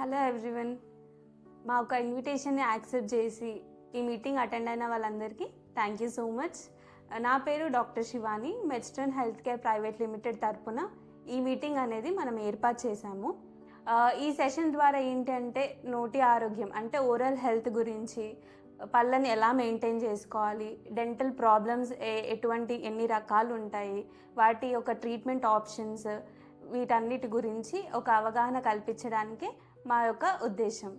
Hello everyone, మా ఒక ఇన్విటేషన్ని accept చేసి ఈ మీటింగ్ అటెండ్ అయిన వాళ్ళందరికీ థ్యాంక్ యూ సో మచ్. నా పేరు doctor Shivani. Medstone health care private limited తరపున ఈ మీటింగ్ అనేది మనం ఏర్పాటు చేశాము. ఈ సెషన్ ద్వారా ఏంటంటే నోటి ఆరోగ్యం అంటే ఓరల్ హెల్త్ గురించి, పళ్ళని ఎలా మెయింటైన్ చేసుకోవాలి, డెంటల్ ప్రాబ్లమ్స్ ఎన్ని రకాలు ఉంటాయి, వాటి యొక్క ట్రీట్మెంట్ ఆప్షన్స్, వీటన్నిటి గురించి ఒక అవగాహన కల్పించడానికి మా యొక్క ఉద్దేశం.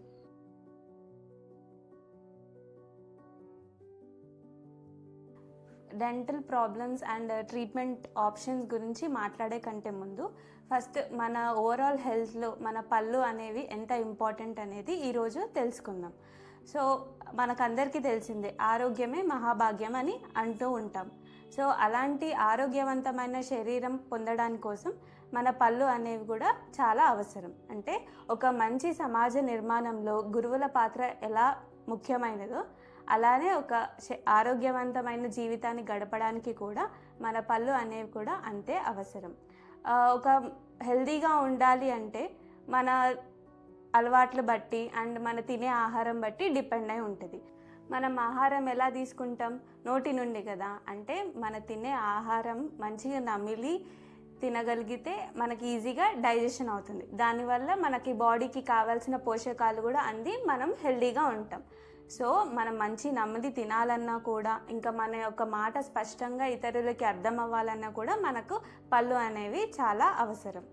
Dental problems and treatment options గురించి మాట్లాడే కంటే ముందు ఫస్ట్ మన ఓవరాల్ హెల్త్లో మన పళ్ళు అనేవి ఎంత ఇంపార్టెంట్ అనేది ఈరోజు తెలుసుకుందాం. సో మనకందరికీ తెలిసిందే, ఆరోగ్యమే మహాభాగ్యం అని అంటూ ఉంటాం. సో అలాంటి ఆరోగ్యవంతమైన శరీరం పొందడానికి కోసం మన పళ్ళు అనేవి కూడా చాలా అవసరం. అంటే ఒక మంచి సమాజ నిర్మాణంలో గురువుల పాత్ర ఎలా ముఖ్యమైనదో అలానే ఒక ఆరోగ్యవంతమైన జీవితాన్ని గడపడానికి కూడా మన పళ్ళు అనేవి కూడా అంతే అవసరం. ఒక హెల్తీగా ఉండాలి అంటే మన అలవాట్లు బట్టి అండ్ మన తినే ఆహారం బట్టి డిపెండ్ అయి ఉంటుంది. మనం ఆహారం ఎలా తీసుకుంటాం? నోటి నుండి కదా. అంటే మన తినే ఆహారం మంచిగా నమిలి తినగలిగితే మనకి ఈజీగా డైజెషన్ అవుతుంది. దానివల్ల మనకి బాడీకి కావాల్సిన పోషకాలు కూడా అంది మనం హెల్తీగా ఉంటాం. సో మనం మంచి నమిలి తినాలన్నా కూడా, ఇంకా మన యొక్క మాట స్పష్టంగా ఇతరులకి అర్థం అవ్వాలన్నా కూడా మనకు పళ్ళు అనేవి చాలా అవసరం.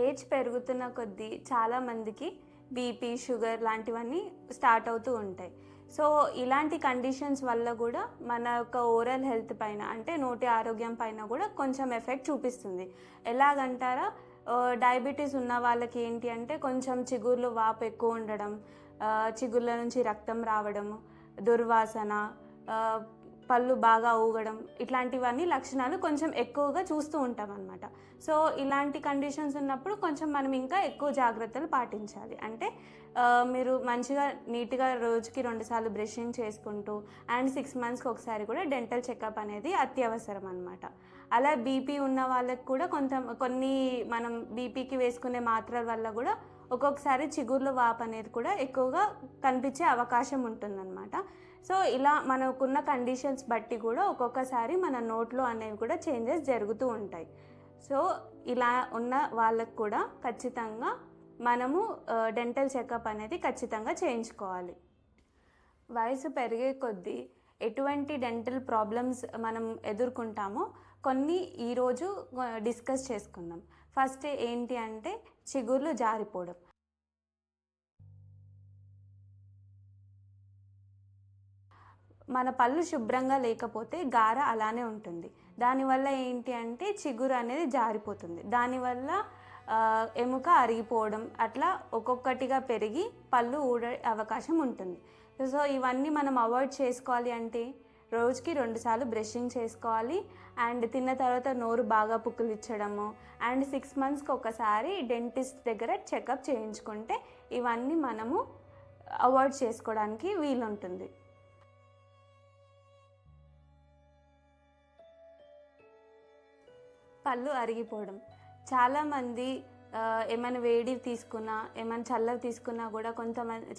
ఏజ్ పెరుగుతున్న కొద్దీ చాలామందికి బీపీ, షుగర్ లాంటివన్నీ స్టార్ట్ అవుతూ ఉంటాయి. సో ఇలాంటి కండిషన్స్ వల్ల కూడా మన యొక్క ఓరల్ హెల్త్ పైన అంటే నోటి ఆరోగ్యం పైన కూడా కొంచెం ఎఫెక్ట్ చూపిస్తుంది. ఎలాగంటారా, డయాబెటీస్ ఉన్న వాళ్ళకి ఏంటి అంటే కొంచెం చిగుర్లు వాపు ఎక్కువ ఉండడం, చిగుర్ల నుంచి రక్తం రావడము, దుర్వాసన, పళ్ళు బాగా ఊగడం, ఇట్లాంటివన్నీ లక్షణాలు కొంచెం ఎక్కువగా చూస్తూ ఉంటాం అన్నమాట. సో ఇలాంటి కండిషన్స్ ఉన్నప్పుడు కొంచెం మనం ఇంకా ఎక్కువ జాగ్రత్తలు పాటించాలి. అంటే మీరు మంచిగా నీట్గా రోజుకి 2 సార్లు బ్రషింగ్ చేసుకుంటూ అండ్ 6 monthsకి ఒకసారి కూడా డెంటల్ చెకప్ అనేది అత్యవసరం అన్నమాట. అలా బీపీ ఉన్న వాళ్ళకి కూడా కొన్ని మనం బీపీకి వేసుకునే మాత్రల వల్ల కూడా ఒక్కొక్కసారి చిగుర్ల వాపు అనేది కూడా ఎక్కువగా కనిపించే అవకాశం ఉంటుందన్నమాట. సో ఇలా మనకున్న కండిషన్స్ బట్టి కూడా ఒక్కొక్కసారి మన నోట్లో అనేవి కూడా చేంజెస్ జరుగుతూ ఉంటాయి. సో ఇలా ఉన్న వాళ్ళకు కూడా ఖచ్చితంగా మనము డెంటల్ చెకప్ అనేది ఖచ్చితంగా చేయించుకోవాలి. వయసు పెరిగే కొద్దీ ఎటువంటి డెంటల్ ప్రాబ్లమ్స్ మనం ఎదుర్కొంటామో కొన్ని ఈరోజు డిస్కస్ చేసుకుందాం. ఫస్ట్ ఏంటి అంటే చిగుర్లు జారిపోవడం. మన పళ్ళు శుభ్రంగా లేకపోతే గార అలానే ఉంటుంది. దానివల్ల ఏంటి అంటే చిగురు అనేది జారిపోతుంది. దానివల్ల ఎముక అరిగిపోవడం అట్లా ఒక్కొక్కటిగా పెరిగి పళ్ళు ఊడే అవకాశం ఉంటుంది. సో ఇవన్నీ మనం అవాయిడ్ చేసుకోవాలి అంటే రోజుకి 2 సార్లు బ్రషింగ్ చేసుకోవాలి. అండ్ తిన్న తర్వాత నోరు బాగా పుక్కిలిచ్చడము అండ్ 6 monthsకి ఒకసారి డెంటిస్ట్ దగ్గర చెకప్ చేయించుకుంటే ఇవన్నీ మనము అవాయిడ్ చేసుకోవడానికి వీలుంటుంది. పళ్ళు అరిగిపోవడం, చాలామంది ఏమైనా వేడి తీసుకున్నా, ఏమైనా చల్లవి తీసుకున్నా కూడా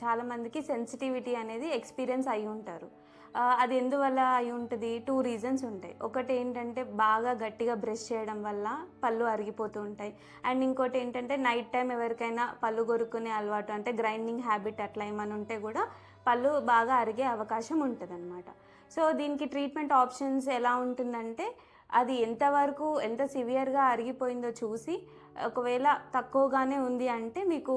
చాలామందికి సెన్సిటివిటీ అనేది ఎక్స్పీరియన్స్ అయి ఉంటారు. అది ఎందువల్ల అయి ఉంటుంది? 2 reasons ఉంటాయి. ఒకటి ఏంటంటే బాగా గట్టిగా బ్రష్ చేయడం వల్ల పళ్ళు అరిగిపోతూ ఉంటాయి. అండ్ ఇంకోటి ఏంటంటే నైట్ టైం ఎవరికైనా పళ్ళు కొరుక్కునే అలవాటు అంటే గ్రైండింగ్ హ్యాబిట్ అట్లా ఏమైనా ఉంటే కూడా పళ్ళు బాగా అరిగే అవకాశం ఉంటుంది అన్నమాట. సో దీనికి ట్రీట్మెంట్ ఆప్షన్స్ ఎలా ఉంటుందంటే అది ఎంత సివియర్గా అరిగిపోయిందో చూసి, ఒకవేళ తక్కువగానే ఉంది అంటే మీకు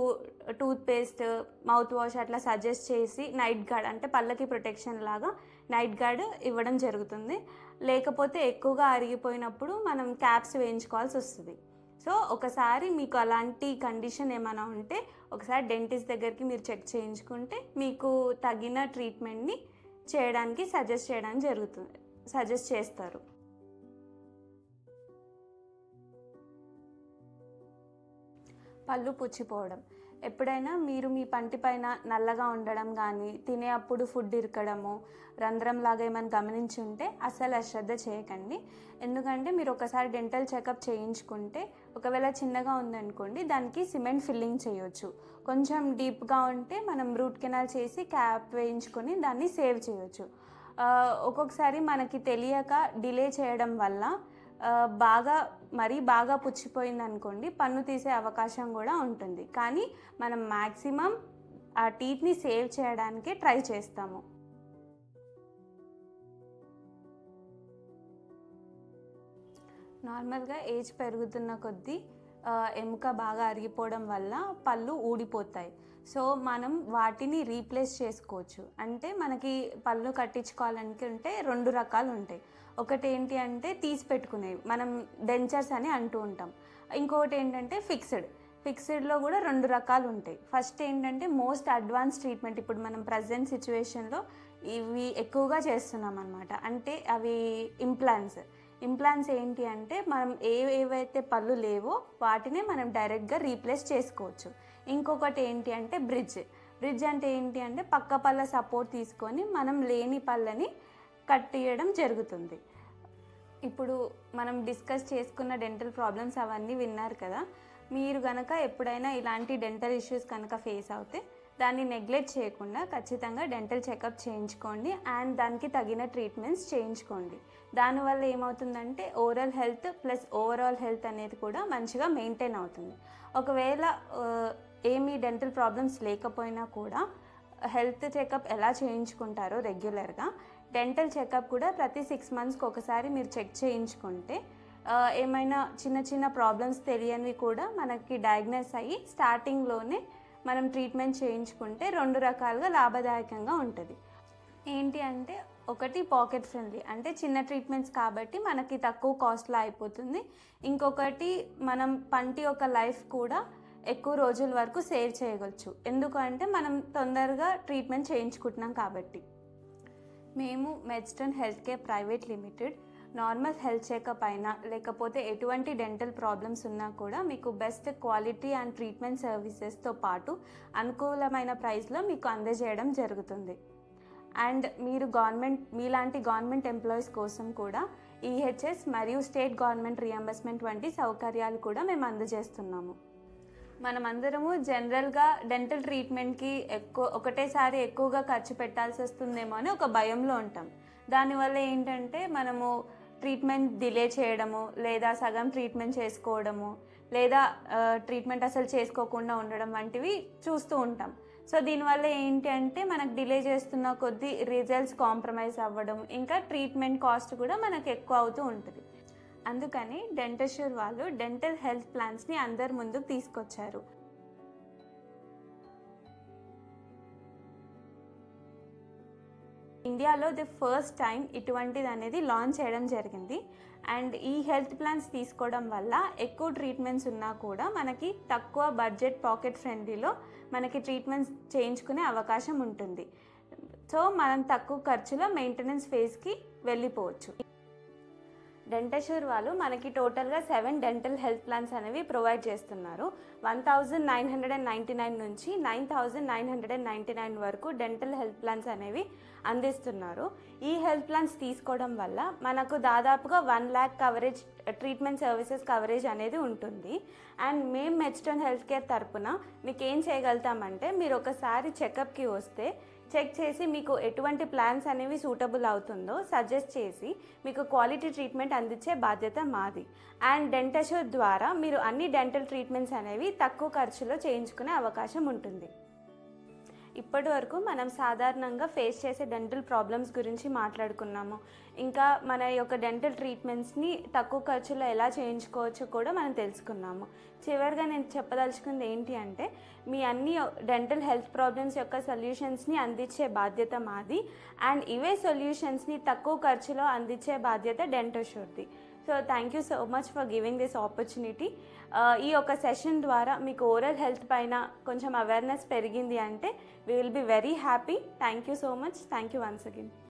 టూత్పేస్ట్, మౌత్ వాష్ అట్లా సజెస్ట్ చేసి నైట్ గార్డ్ అంటే పళ్ళకి ప్రొటెక్షన్ లాగా నైట్ గార్డ్ ఇవ్వడం జరుగుతుంది. లేకపోతే ఎక్కువగా అరిగిపోయినప్పుడు మనం క్యాప్స్ వేయించుకోవాల్సి వస్తుంది. సో ఒకసారి మీకు అలాంటి కండిషన్ ఏమైనా ఉంటే ఒకసారి డెంటిస్ట్ దగ్గరికి మీరు చెక్ చేయించుకుంటే మీకు తగిన ట్రీట్మెంట్ని చేయడానికి సజెస్ట్ చేస్తారు. పళ్ళు పుచ్చిపోవడం, ఎప్పుడైనా మీరు మీ పంటి పైన నల్లగా ఉండడం కానీ, తినే అప్పుడు ఫుడ్ ఇరకడము, రంధ్రంలాగా ఏమైనా గమనించి ఉంటే అస్సలు అశ్రద్ధ చేయకండి. ఎందుకంటే మీరు ఒకసారి డెంటల్ చెకప్ చేయించుకుంటే, ఒకవేళ చిన్నగా ఉందనుకోండి దానికి సిమెంట్ ఫిల్లింగ్ చేయొచ్చు. కొంచెం డీప్గా ఉంటే మనం రూట్ కెనాల్ చేసి క్యాప్ వేయించుకొని దాన్ని సేవ్ చేయొచ్చు. ఒక్కొక్కసారి మనకి తెలియక డిలే చేయడం వల్ల మరీ బాగా పుచ్చిపోయిందనుకోండి పన్ను తీసే అవకాశం కూడా ఉంటుంది. కానీ మనం మ్యాక్సిమం ఆ టీత్ని సేవ్ చేయడానికి ట్రై చేస్తాము. నార్మల్గా ఏజ్ పెరుగుతున్న కొద్దీ ఎముక బాగా అరిగిపోవడం వల్ల పళ్ళు ఊడిపోతాయి. సో మనం వాటిని రీప్లేస్ చేసుకోవచ్చు. అంటే మనకి పళ్ళు కట్టించుకోవాలనుకుంటే 2 రకాలు ఉంటాయి. ఒకటి ఏంటి అంటే తీసి పెట్టుకునేవి, మనం డెంచర్స్ అని అంటూ ఉంటాం. ఇంకొకటి ఏంటంటే ఫిక్స్డ్లో కూడా 2 రకాలు ఉంటాయి. ఫస్ట్ ఏంటంటే మోస్ట్ అడ్వాన్స్ ట్రీట్మెంట్, ఇప్పుడు మనం ప్రజెంట్ సిచ్యువేషన్లో ఇవి ఎక్కువగా చేస్తున్నాం అనమాట. అంటే అవి ఇంప్లాంట్స్ ఏంటి అంటే మనం ఏవైతే పళ్ళు లేవో వాటినే మనం డైరెక్ట్గా రీప్లేస్ చేసుకోవచ్చు. ఇంకొకటి ఏంటి అంటే బ్రిడ్జ్ అంటే ఏంటి అంటే పక్క పళ్ళ సపోర్ట్ తీసుకొని మనం లేని పళ్ళని కట్టియడం జరుగుతుంది. ఇప్పుడు మనం డిస్కస్ చేసుకున్న డెంటల్ ప్రాబ్లమ్స్ అవన్నీ విన్నారు కదా. మీరు కనుక ఎప్పుడైనా ఇలాంటి డెంటల్ ఇష్యూస్ కనుక ఫేస్ అవుతే దాన్ని నెగ్లెక్ట్ చేయకుండా ఖచ్చితంగా డెంటల్ చెకప్ చేయించుకోండి అండ్ దానికి తగిన ట్రీట్మెంట్స్ చేయించుకోండి. దానివల్ల ఏమవుతుందంటే oral health plus overall health అనేది కూడా మంచిగా మెయింటైన్ అవుతుంది. ఒకవేళ ఏమీ డెంటల్ ప్రాబ్లమ్స్ లేకపోయినా కూడా హెల్త్ చెకప్ ఎలా చేయించుకుంటారో రెగ్యులర్గా డెంటల్ చెకప్ కూడా ప్రతి 6 monthsకి ఒకసారి మీరు చెక్ చేయించుకుంటే ఏమైనా చిన్న ప్రాబ్లమ్స్ తెలియనివి కూడా మనకి డయాగ్నోస్ అయ్యి స్టార్టింగ్లోనే మనం ట్రీట్మెంట్ చేయించుకుంటే 2 రకాలుగా లాభదాయకంగా ఉంటుంది. ఏంటి అంటే ఒకటి పాకెట్ ఫ్రెండ్లీ, అంటే చిన్న ట్రీట్మెంట్స్ కాబట్టి మనకి తక్కువ కాస్ట్లో అయిపోతుంది. ఇంకొకటి మనం పంటి యొక్క లైఫ్ కూడా ఎక్కువ రోజుల వరకు సేవ్ చేయవచ్చు. ఎందుకంటే మనం తొందరగా ట్రీట్మెంట్ చేయించుకుంటున్నాం కాబట్టి. మేము Medstone health care private limited normal health checkup అయినా లేకపోతే ఎటువంటి డెంటల్ ప్రాబ్లమ్స్ ఉన్నా కూడా మీకు బెస్ట్ క్వాలిటీ అండ్ ట్రీట్మెంట్ సర్వీసెస్తో పాటు అనుకూలమైన ప్రైస్లో మీకు అందజేయడం జరుగుతుంది. అండ్ మీలాంటి గవర్నమెంట్ ఎంప్లాయీస్ కోసం కూడా ఈహెచ్ఎస్ మరియు స్టేట్ గవర్నమెంట్ రియంబర్స్మెంట్ వంటి సౌకర్యాలు కూడా మేము అందజేస్తున్నాము. మనమందరము జనరల్గా డెంటల్ ట్రీట్మెంట్కి ఒకటేసారి ఎక్కువగా ఖర్చు పెట్టాల్సి వస్తుందేమో అని ఒక భయంలో ఉంటాం. దానివల్ల ఏంటంటే మనము ట్రీట్మెంట్ డిలే చేయడము, లేదా సగం ట్రీట్మెంట్ చేసుకోవడము, లేదా ట్రీట్మెంట్ అసలు చేసుకోకుండా ఉండడం వంటివి చూస్తూ ఉంటాం. సో దీనివల్ల ఏంటి అంటే మనకు డిలే చేస్తున్న కొద్దీ రిజల్ట్స్ కాంప్రమైజ్ అవ్వడం, ఇంకా ట్రీట్మెంట్ కాస్ట్ కూడా మనకు ఎక్కువ అవుతూ ఉంటుంది. అందుకని డెంటష్యూర్ వాళ్ళు డెంటల్ హెల్త్ ప్లాన్స్ని అందరి ముందుకు తీసుకొచ్చారు. ఇండియాలో ది ఫస్ట్ టైం ఇటువంటిది అనేది లాంచ్ చేయడం జరిగింది. అండ్ ఈ హెల్త్ ప్లాన్స్ తీసుకోవడం వల్ల ఎక్కువ ట్రీట్మెంట్స్ ఉన్నా కూడా మనకి తక్కువ బడ్జెట్ పాకెట్ ఫ్రెండ్లీలో మనకి ట్రీట్మెంట్స్ చేయించుకునే అవకాశం ఉంటుంది. సో మనం తక్కువ ఖర్చులో మెయింటెనెన్స్ ఫేజ్కి వెళ్ళిపోవచ్చు. డెంటష్యూర్ వాళ్ళు మనకి టోటల్గా 7 డెంటల్ హెల్త్ ప్లాన్స్ అనేవి ప్రొవైడ్ చేస్తున్నారు. 1999 నుంచి 9999 వరకు డెంటల్ హెల్త్ ప్లాన్స్ అనేవి అందిస్తున్నారు. ఈ హెల్త్ ప్లాన్స్ తీసుకోవడం వల్ల మనకు దాదాపుగా 1 lakh coverage, treatment services coverage అనేది ఉంటుంది. అండ్ మేము మెడ్స్టోన్ హెల్త్ కేర్ తరపున మీకు ఏం చేయగలుగుతామంటే మీరు ఒకసారి చెకప్కి వస్తే చెక్ చేసి మీకు ఎటువంటి ప్లాన్స్ అనేవి సూటబుల్ అవుతుందో సజెస్ట్ చేసి మీకు క్వాలిటీ ట్రీట్మెంట్ అందించే బాధ్యత మాది. అండ్ డెంటష్యూర్ ద్వారా మీరు అన్ని డెంటల్ ట్రీట్మెంట్స్ అనేవి తక్కువ ఖర్చులో చేయించుకునే అవకాశం ఉంటుంది. ఇప్పటి వరకు మనం సాధారణంగా ఫేస్ చేసే డెంటల్ ప్రాబ్లమ్స్ గురించి మాట్లాడుకున్నాము. ఇంకా మన యొక్క డెంటల్ ట్రీట్మెంట్స్ని తక్కువ ఖర్చులో ఎలా చేయించుకోవచ్చో కూడా మనం తెలుసుకున్నాము. చివరిగా నేను చెప్పదలుచుకుంది ఏంటి అంటే మీ అన్ని డెంటల్ హెల్త్ ప్రాబ్లమ్స్ యొక్క సొల్యూషన్స్ని అందించే బాధ్యత మాది. అండ్ ఇవే సొల్యూషన్స్ని తక్కువ ఖర్చులో అందించే బాధ్యత డెంటష్యూర్ది. So thank you so much for giving this opportunity. ఈ ఒక సెషన్ ద్వారా మీకు ఓరల్ హెల్త్ పైన కొంచెం అవేర్నెస్ పెరిగింది అంటే we will be very happy. Thank you so much. Thank you once again.